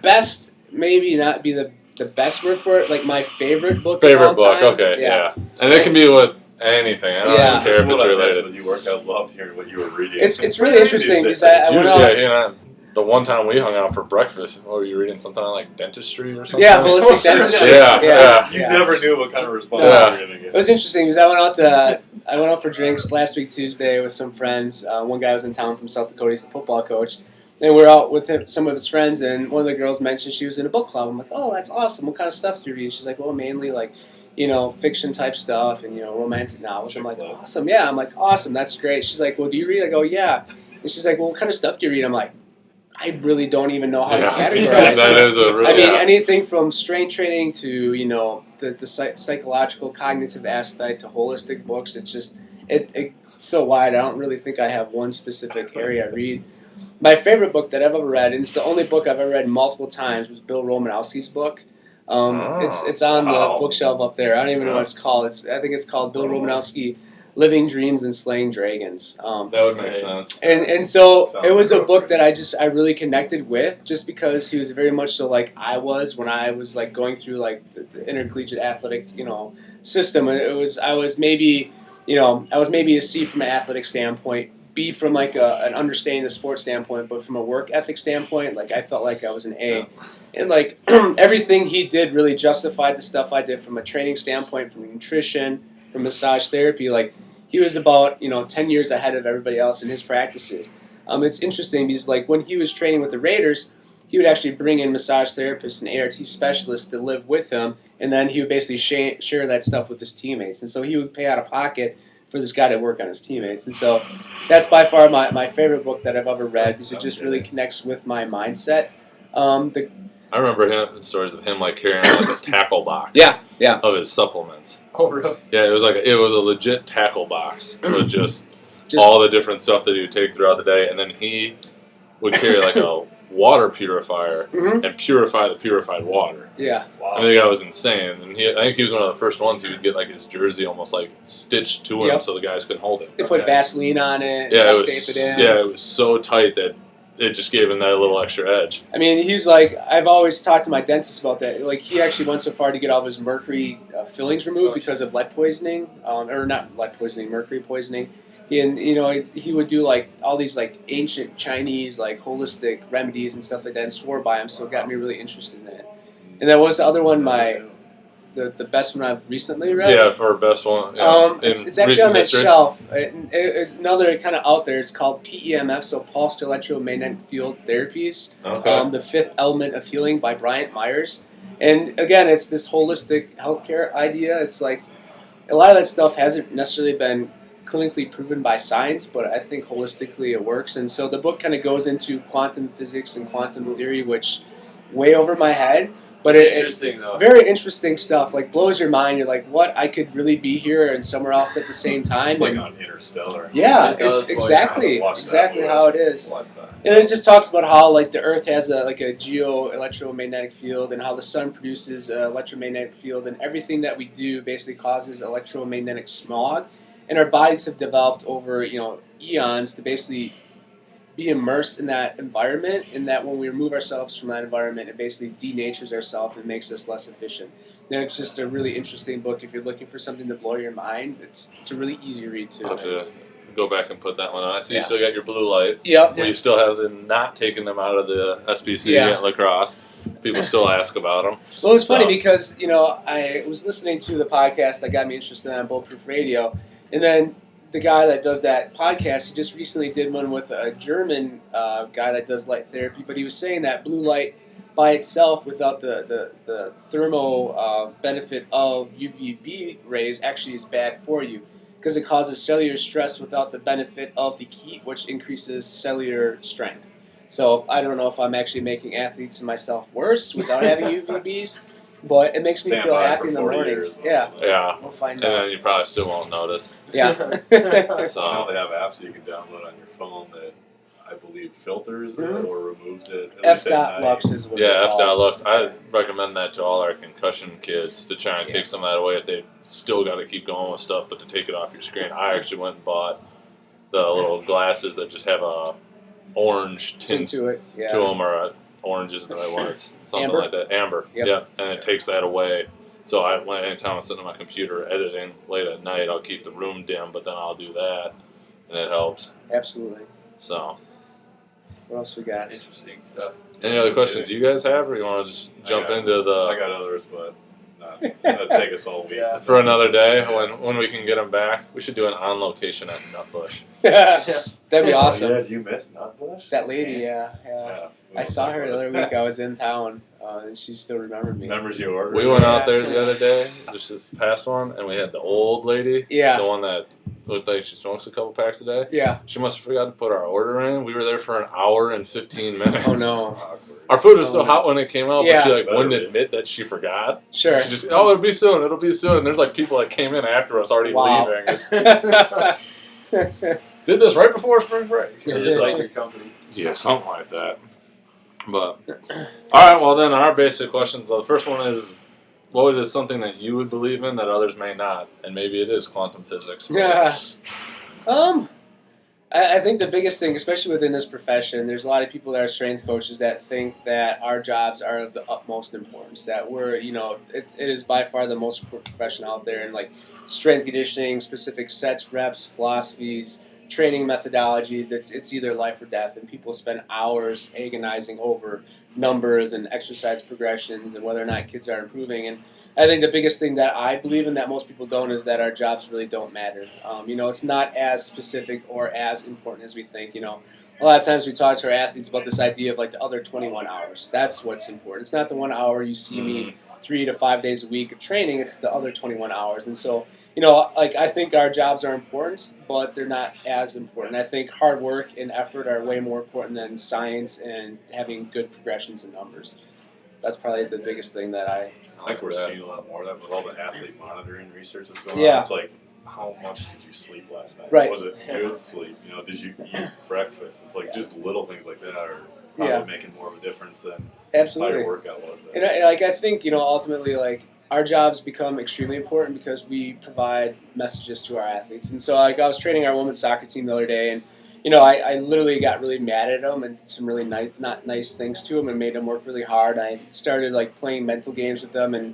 best maybe not be the best word for it. Like my favorite book.
Favorite
of all
book,
time.
okay, yeah. And it can be with anything. I don't even care if it's related.
When you work, I loved hearing what you were reading.
It's really interesting because I went out.
Yeah, the one time we hung out for breakfast, what were you reading? Something on like dentistry or something?
Yeah, holistic dentistry.
Yeah.
You never knew what kind of response
No.
you were going to get.
It was interesting because I went out for drinks last week Tuesday with some friends. One guy was in town from South Dakota. He's a football coach. And we're out with some of his friends, and one of the girls mentioned she was in a book club. I'm like, oh, that's awesome. What kind of stuff do you read? She's like, well, mainly like, fiction type stuff and, romantic novels. I'm like, awesome. Yeah, I'm like, awesome. That's great. She's like, well, do you read? I go, yeah. And she's like, well, what kind of stuff do you read? I'm like, I really don't even know how to categorize
that
it.
is a really,
anything from strength training to, the psychological, cognitive aspect to holistic books. It's just, it's so wide. I don't really think I have one specific area I read. My favorite book that I've ever read, and it's the only book I've ever read multiple times, was Bill Romanowski's book. It's on the bookshelf up there. I don't even know what it's called. I think it's called Bill Romanowski, Living Dreams and Slaying Dragons.
that would make sense.
And so it was a book that I really connected with, just because he was very much so like I was when I was like going through like the intercollegiate athletic system. And I was maybe a C from an athletic standpoint, B from like an understanding the sport standpoint, but from a work ethic standpoint, like I felt like I was an A. And like everything he did really justified the stuff I did from a training standpoint, from nutrition, from massage therapy. Like he was about 10 years ahead of everybody else in his practices. It's interesting because like when he was training with the Raiders, he would actually bring in massage therapists and ART specialists to live with him, and then he would basically share that stuff with his teammates. And so he would pay out of pocket for this guy to work on his teammates. And so that's by far my favorite book that I've ever read, because it just really connects with my mindset.
I remember stories of him like carrying like a tackle box.
Yeah.
Of his supplements.
Oh, really?
Yeah, it was a legit tackle box with just all the different stuff that he would take throughout the day, and then he would carry like a water purifier and purify the purified water.
Yeah.
Wow. I mean, the guy was insane, and I think he was one of the first ones who would get like his jersey almost like stitched to him so the guys couldn't hold it.
They put Vaseline on it.
Yeah,
tape it in.
Yeah, it was so tight that it just gave him that little extra edge.
I mean, he's like, I've always talked to my dentist about that. Like, he actually went so far to get all of his mercury fillings removed because of lead poisoning, or not lead poisoning, mercury poisoning. And he would do like all these like ancient Chinese like holistic remedies and stuff like that, and swore by them. So it got me really interested in that. And that was the other one, the best one I've recently read.
Yeah, for best one. Yeah.
It's actually on that shelf. It's another kind of out there. It's called PEMF, so Pulsed Electromagnetic Field Therapies.
Okay.
The Fifth Element of Healing by Meyers. And again, it's this holistic healthcare idea. It's like a lot of that stuff hasn't necessarily been clinically proven by science, but I think holistically it works. And so the book kind of goes into quantum physics and quantum theory, which way over my head. But
interesting though.
Very interesting stuff. Like blows your mind. You're like, what? I could really be here and somewhere else at the same time.
It's like on Interstellar.
Yeah,
It does
it's exactly
that
how it is.
Like that.
And it just talks about how like the Earth has a geo-electromagnetic field, and how the sun produces an electromagnetic field, and everything that we do basically causes electromagnetic smog. And our bodies have developed over eons to basically be immersed in that environment, and that when we remove ourselves from that environment, it basically denatures ourselves and makes us less efficient. And it's just a really interesting book. If you're looking for something to blow your mind, it's a really easy read too.
I'll have to go back and put that one on. I see
Yeah.
you still got your blue light.
Yep.
You still have not taken them out of the SBC
Yeah.
at lacrosse. People still ask about them.
Well, it's funny
So-
because I was listening to the podcast that got me interested in Bulletproof Radio, and then the guy that does that podcast, he just recently did one with a German guy that does light therapy, but he was saying that blue light by itself, without the thermal benefit of UVB rays, actually is bad for you because it causes cellular stress without the benefit of the heat, which increases cellular strength. So I don't know if I'm actually making athletes and myself worse without having UVBs, but it makes me
Stand
feel
by
happy
for
in the
40
mornings.
years.
Yeah,
Yeah.
we'll find
And
out.
then you probably still won't notice.
Yeah.
So now they have apps that you can download on your phone that I believe filters it or removes it. At least at night.
f.lux is what it's
Yeah,
called.
f.lux. I recommend that to all our concussion kids to try and
Yeah.
take some of that away if they still got to keep going with stuff, but to take it off your screen. I actually went and bought the little glasses that just have a orange tint
Into it. Yeah.
to them, or orange isn't the right one. It's something
Amber?
like that. Amber.
Yep.
Yeah, and it takes that away. So anytime I'm sitting at my computer editing late at night, I'll keep the room dim, but then I'll do that, and it helps.
Absolutely.
So,
What else we got?
Interesting stuff.
any other questions you guys have, or you want to just jump into
I
the
got others, but that'd take us all week.
Yeah.
for another day when we can get them back? We should do an on location at Nutbush.
That'd be awesome.
Yeah, did you miss Nutbush?
That lady, yeah. I saw her the other week. I was in town, and she still remembered me.
Remembers you ordered.
We went out there the other day, just this past one, and we had the old lady,
Yeah.
the one that looked like she smokes a couple packs a day.
Yeah.
She must have forgot to put our order in. We were there for an hour and 15 minutes.
Oh no.
Awkward.
Our food was so
Oh,
hot when it came out,
yeah.
but she like
Better
wouldn't
be.
admit that she forgot.
Sure.
She just, it'll be soon, it'll be soon. And there's like people that came in after us already
Wow.
leaving. Did this right before spring break.
They just like your company.
Yeah, something like that. But all right, well then our basic questions. The first one is, what is something that you would believe in that others may not, and maybe it is quantum physics.
Yeah. I think the biggest thing, especially within this profession, there's a lot of people that are strength coaches that think that our jobs are of the utmost importance. That we're, it is by far the most profession out there, and like strength conditioning, specific sets, reps, philosophies, training methodologies. It's either life or death, and people spend hours agonizing over numbers and exercise progressions and whether or not kids are improving. And I think the biggest thing that I believe in that most people don't is that our jobs really don't matter. It's not as specific or as important as we think. A lot of times we talk to our athletes about this idea of like the other 21 hours. That's what's important. It's not the 1 hour you see me 3 to 5 days a week of training. It's the other 21 hours. And so, I think our jobs are important, but they're not as important. I think hard work and effort are way more important than science and having good progressions and numbers. That's probably the biggest thing that I
Like we're seeing a lot more of that with all the athlete monitoring research that's going
Yeah.
on. It's like, how much did you sleep last night?
Right.
Was it good sleep? Did you eat breakfast? It's like just little things like that are probably making more of a difference than how
absolutely.
your workout was.
And I think, ultimately, like, our jobs become extremely important because we provide messages to our athletes. And so, I was training our women's soccer team the other day, and, I literally got really mad at them and some really not nice things to them and made them work really hard. I started, like, playing mental games with them, and,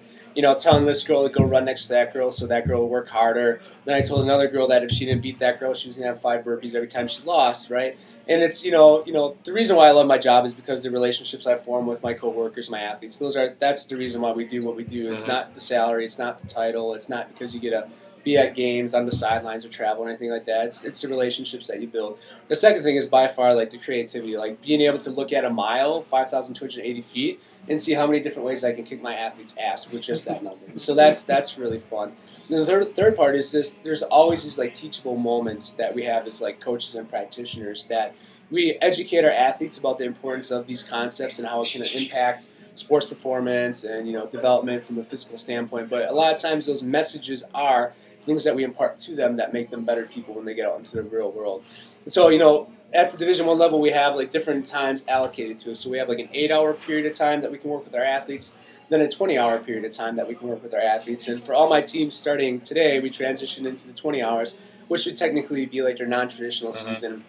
telling this girl to go run next to that girl so that girl will work harder. Then I told another girl that if she didn't beat that girl, she was gonna have 5 burpees every time she lost, right? And it's the reason why I love my job is because the relationships I form with my coworkers, my athletes. That's the reason why we do what we do. It's not the salary, it's not the title, it's not because you get to be at games on the sidelines or travel or anything like that. It's the relationships that you build. The second thing is by far like the creativity, like being able to look at a mile, 5,280 feet, and see how many different ways I can kick my athlete's ass with just that number. So that's really fun. And the third part is this: there's always these like teachable moments that we have as like coaches and practitioners that we educate our athletes about the importance of these concepts and how it can impact sports performance and development from a physical standpoint. But a lot of times those messages are things that we impart to them that make them better people when they get out into the real world. And so at the Division I level, we have like different times allocated to us. So we have like an 8-hour period of time that we can work with our athletes, then a 20-hour period of time that we can work with our athletes. And for all my teams starting today, we transitioned into the 20 hours, which would technically be like their non-traditional season,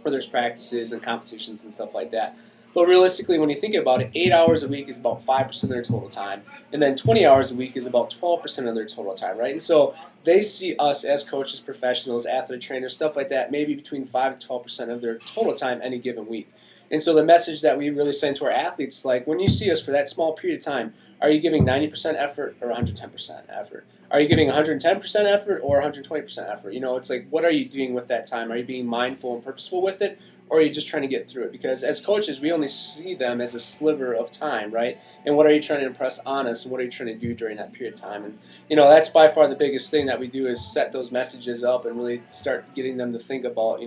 where there's practices and competitions and stuff like that. But realistically, when you think about it, 8 hours a week is about 5% of their total time, and then 20 hours a week is about 12% of their total time, right? And so they see us as coaches, professionals, athlete trainers, stuff like that, maybe between 5 to 12% of their total time any given week. And so the message that we really send to our athletes, like when you see us for that small period of time, are you giving 90% effort or 110% effort? Are you giving 110% effort or 120% effort? It's like, what are you doing with that time? Are you being mindful and purposeful with it, or are you just trying to get through it? Because as coaches, we only see them as a sliver of time, right? And what are you trying to impress on us, and what are you trying to do during that period of time? And that's by far the biggest thing that we do is set those messages up and really start getting them to think about,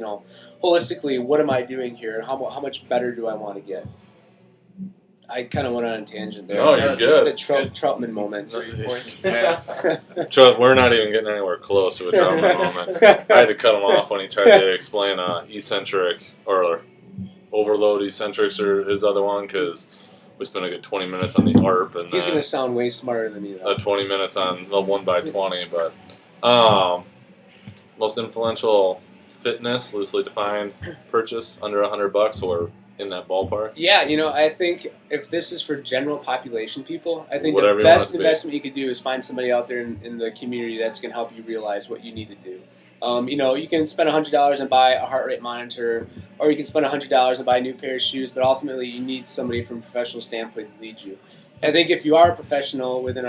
holistically, what am I doing here, and how much better do I want to get? I kind of went on a tangent there.
No, you're good.
The Troutman moment.
3 points.
Trust, we're not even getting anywhere close to a Troutman moment. I had to cut him off when he tried to explain eccentric or overload eccentrics or his other one, because we spent a good 20 minutes on the ARP and
he's going to sound way smarter than me, though.
20 minutes on the 1x20. But most influential fitness, loosely defined, purchase under $100 or in that ballpark?
Yeah, I think if this is for general population people, I think
Whatever
the best investment you could do is find somebody out there in the community that's going to help you realize what you need to do. You can spend $100 and buy a heart rate monitor, or you can spend $100 and buy a new pair of shoes, but ultimately you need somebody from a professional standpoint to lead you. I think if you are a professional within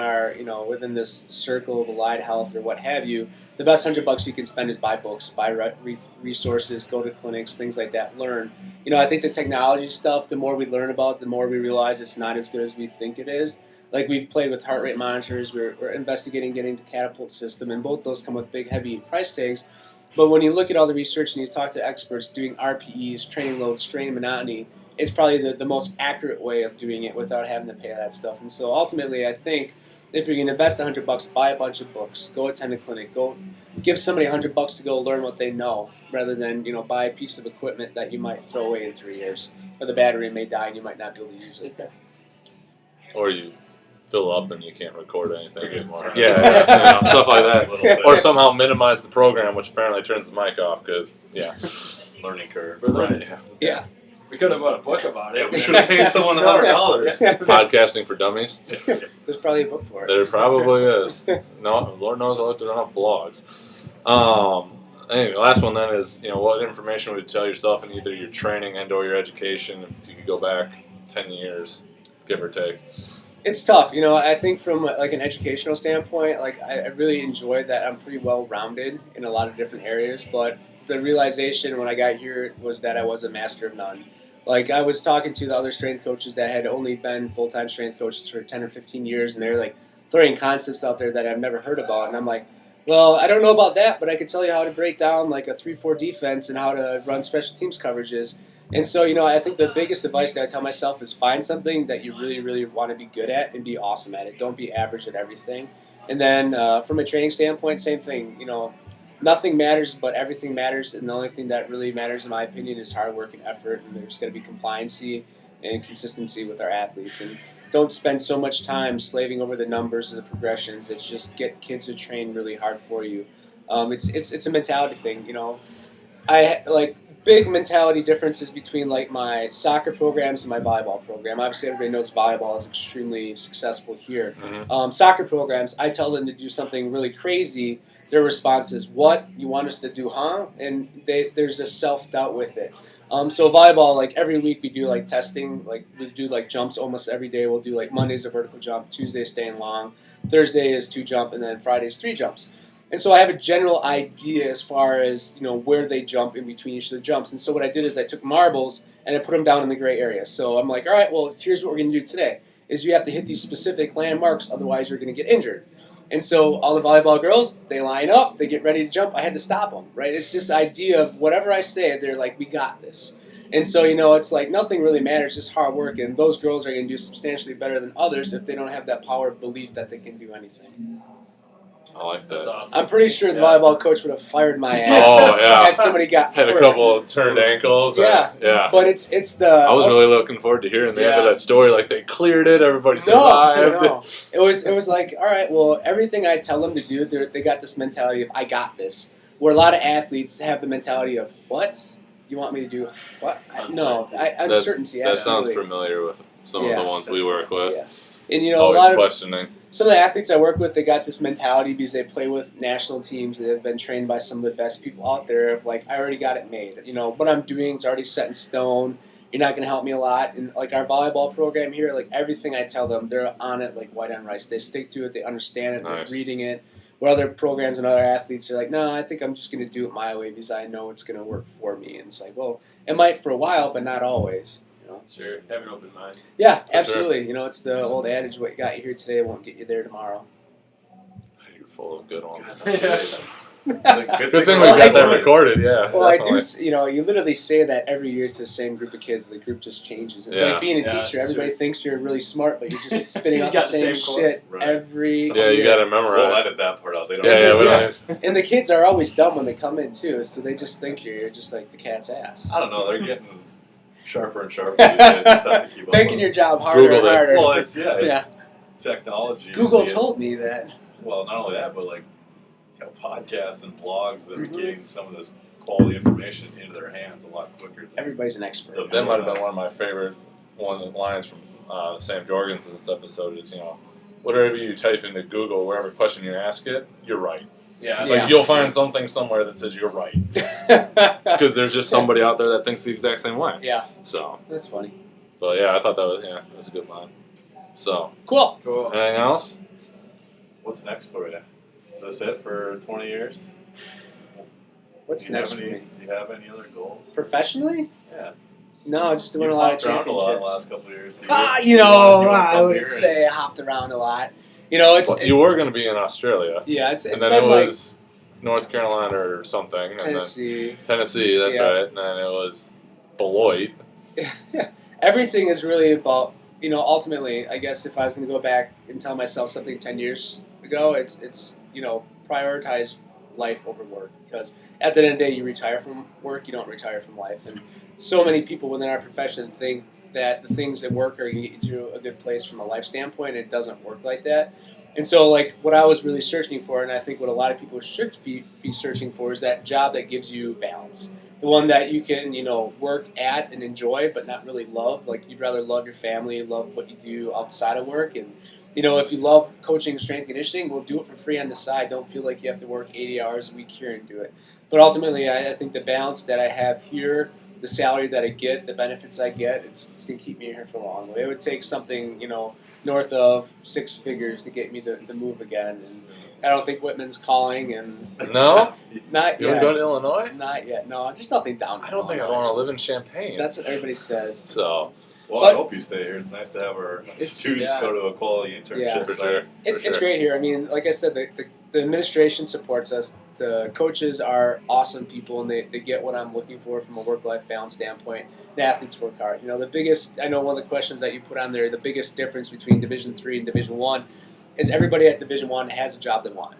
within this circle of allied health or what have you, the best $100 you can spend is buy books, buy resources, go to clinics, things like that. Learn. I think the technology stuff, the more we learn about, the more we realize it's not as good as we think it is. Like we've played with heart rate monitors, we're investigating getting the Catapult system, and both those come with big, heavy price tags. But when you look at all the research and you talk to experts doing RPEs, training loads, strain monotony, it's probably the most accurate way of doing it without having to pay that stuff. And so ultimately, I think if you're going to invest $100, buy a bunch of books, go attend a clinic, go give somebody $100 to go learn what they know, rather than buy a piece of equipment that you might throw away in 3 years, or the battery may die and you might not be able to use it.
Or you fill up and you can't record anything anymore. Yeah, stuff like that. Or somehow minimize the program, which apparently turns the mic off because,
Learning curve.
Right.
Yeah.
We could have bought a book about it.
Yeah, we should have paid someone $100.
Podcasting for Dummies.
There's probably a book for it.
There probably is. No, Lord knows I looked at enough blogs. Anyway, last one then is, what information would you tell yourself in either your training and or your education if you could go back 10 years, give or take?
It's tough. I think from like an educational standpoint, like I really enjoyed that I'm pretty well rounded in a lot of different areas, but the realization when I got here was that I was a master of none. Like I was talking to the other strength coaches that had only been full-time strength coaches for 10 or 15 years, and they're like throwing concepts out there that I've never heard about, and I'm like, well, I don't know about that, but I could tell you how to break down like a 3-4 defense and how to run special teams coverages. And so, I think the biggest advice that I tell myself is find something that you really, really want to be good at and be awesome at it. Don't be average at everything. And then from a training standpoint, same thing. Nothing matters, but everything matters. And the only thing that really matters, in my opinion, is hard work and effort. And there's going to be compliancy and consistency with our athletes. And don't spend so much time slaving over the numbers and the progressions. It's just get kids to train really hard for you. It's a mentality thing. I like big mentality differences between like my soccer programs and my volleyball program. Obviously, everybody knows volleyball is extremely successful here.
Mhm.
Soccer programs, I tell them to do something really crazy. Their response is, "What? You want us to do, huh?" And there's a self-doubt with it. So volleyball, like every week we do like testing, like we do like jumps almost every day. We'll do like Monday's a vertical jump, Tuesday staying long, Thursday is 2 jump, and then Friday's 3 jumps. And so I have a general idea as far as where they jump in between each of the jumps. And so what I did is I took marbles and I put them down in the gray area. So I'm like, all right, well, here's what we're going to do today: is you have to hit these specific landmarks, otherwise you're going to get injured. And so all the volleyball girls, they line up, they get ready to jump. I had to stop them, right? It's this idea of whatever I say, they're like, we got this. And so, it's like nothing really matters, just hard work. And those girls are going to do substantially better than others if they don't have that power of belief that they can do anything.
I like that.
That's awesome.
I'm pretty sure the volleyball coach would have fired my ass.
Oh, yeah.
Had somebody got
Had a
hurt.
couple of turned ankles.
Yeah.
Yeah.
But it's the.
I was really looking forward to hearing the end of
Yeah.
that story. Like, they cleared it, everybody survived.
No. It was like, all right, well, everything I tell them to do, they got this mentality of, I got this. Where a lot of athletes have the mentality of, what? You want me to do what? Uncertainty.
That sounds
absolutely.
familiar with some of
Yeah.
the ones we work with.
Yeah. And a
Always
lot of
questioning.
some of the athletes I work with, they got this mentality because they play with national teams and they've been trained by some of the best people out there. Of like, I already got it made. What I'm doing is already set in stone. You're not going to help me a lot. And like our volleyball program here, like everything I tell them, they're on it like white on rice. They stick to it. They understand it.
Nice.
They're reading it. Where other programs and other athletes are like, no, I think I'm just going to do it my way because I know it's going to work for me. And it's like, well, it might for a while, but not always.
Sure, have an open mind.
Yeah,
For
absolutely. It's the old adage: what got you here today won't get you there tomorrow.
You're full of good ones.
Good
Good thing
Well,
we got
I
that
do.
recorded, yeah.
Well,
definitely.
I do. You literally say that every year to the same group of kids. The group just changes. It's
Yeah.
like being a
Yeah,
teacher. Everybody thinks you're really smart, but you're just spitting
You
out the
got the
same
same
shit
quotes. Right.
every
Yeah, you
year.
gotta
We'll
memorize.
edit that part out. They don't.
Yeah, we
Yeah.
don't.
And the kids are always dumb when they come in too, so they just think you're just like the cat's ass.
I don't know. They're getting sharper and sharper. These days. Just have to keep up
Making
with
your job harder
Google
and
it.
harder.
Well, it's
yeah.
technology.
Google
the-
told me that.
Well, not only that, but like podcasts and blogs that are
Mhm.
getting some of this quality information into their hands a lot quicker. Than
Everybody's an expert.
That might have been one of my favorite lines from Sam Jorgensen's episode is, whatever you type into Google, whatever question you ask it, you're right.
Yeah.
Yeah.
Like, you'll find something somewhere that says you're right. Because there's just somebody out there that thinks the exact same way.
Yeah,
So,
that's funny.
but yeah, I thought that was a good line. So,
Cool.
Cool.
anything else?
What's next for you? Is this it for 20 years?
What's
do you
next
have
for
any,
me?
Do you have any other goals?
Professionally?
Yeah.
No, just doing
You've
a lot of
hopped around a lot the
championships.
last couple of years.
I wouldn't say I hopped around a lot.
Well, you were going to be in Australia.
Yeah, it's
and then
been
it
like
was North Carolina or something. And
Tennessee.
then Tennessee, that's
Yeah.
right. And then it was Beloit.
Everything is really about, ultimately, I guess if I was going to go back and tell myself something 10 years ago, it's prioritize life over work. Because at the end of the day, you retire from work, you don't retire from life. And so many people within our profession think that the things at work are going to get you to a good place from a life standpoint. It doesn't work like that. And so, like, what I was really searching for, and I think what a lot of people should be searching for, is that job that gives you balance. The one that you can, work at and enjoy, but not really love. Like, you'd rather love your family, love what you do outside of work. And, if you love coaching and strength conditioning, we'll do it for free on the side. Don't feel like you have to work 80 hours a week here and do it. But ultimately, I think the balance that I have here, the salary that I get, the benefits I get, it's going to keep me here for a long way. It would take something, north of 6 figures to get me to move again. And I don't think Whitman's calling, and
No?
not
You want to go to
yet.
Illinois?
Not yet. No, there's nothing down.
I don't think I want to live in Champaign.
That's what everybody says.
So,
Well,
But-
I hope you stay here. It's nice to have our
It's-
students
yeah.
go to a quality internship.
Yeah.
for
site.
sure.
It's
For sure.
great here. I mean, like I said, the administration supports us. The coaches are awesome people, and they get what I'm looking for from a work-life balance standpoint. The athletes work hard. I know one of the questions that you put on there, the biggest difference between Division III and Division I is everybody at Division I has a job they want.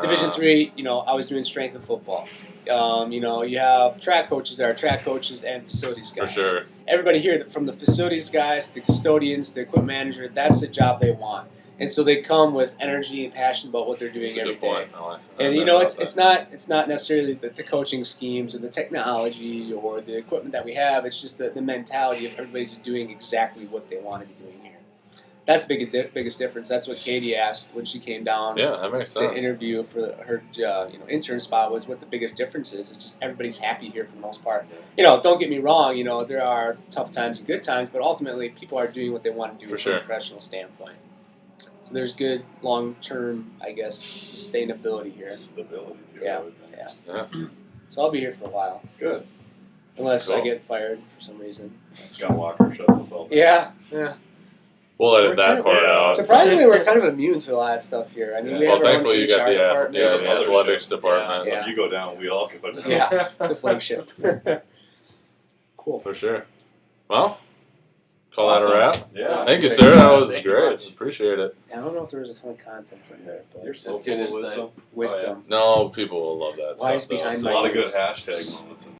Division III, I was doing strength and football. You have track coaches there, track coaches and facilities
For
guys.
sure.
Everybody here, from the facilities guys, the custodians, the equipment manager, that's the job they want. And so they come with energy and passion about what they're doing
That's a
every
good
day.
point.
And you know, it's not necessarily the coaching schemes or the technology or the equipment that we have. It's just the mentality of everybody's doing exactly what they want to be doing here. That's the biggest difference. That's what Katie asked when she came down
Yeah, that makes
to
sense.
interview for her intern spot, was what the biggest difference is. It's just everybody's happy here for the most part. You know, don't get me wrong. You know, there are tough times and good times, but ultimately people are doing what they want to do
For
from
sure.
a professional standpoint. So there's good long-term, I guess, sustainability here.
Stability.
Yeah. So I'll be here for a while,
Good.
unless I
Cool.
get fired for some reason.
Scott Walker shut us all down.
Yeah.
We'll
We're
edit that
kind of-
part out.
Surprisingly, we're kind of immune to a lot of stuff here. I mean, we
Well,
have our own
thankfully you
HR
got the
department.
the
Other
athletics
shit.
department.
Yeah.
If you go down, we all go down.
Yeah, the flagship. Cool.
For sure. Well, call
Awesome.
that a wrap.
Yeah.
Thank you,
Great.
sir. That was
Thank you
great.
much.
Appreciate it.
I don't know if there was a ton of content in there. But
You're so
Good
full of
insight.
wisdom.
wisdom.
No, people will love that
Wise
stuff. though.
behind
There's a
my
lot of good
ears.
hashtag moments in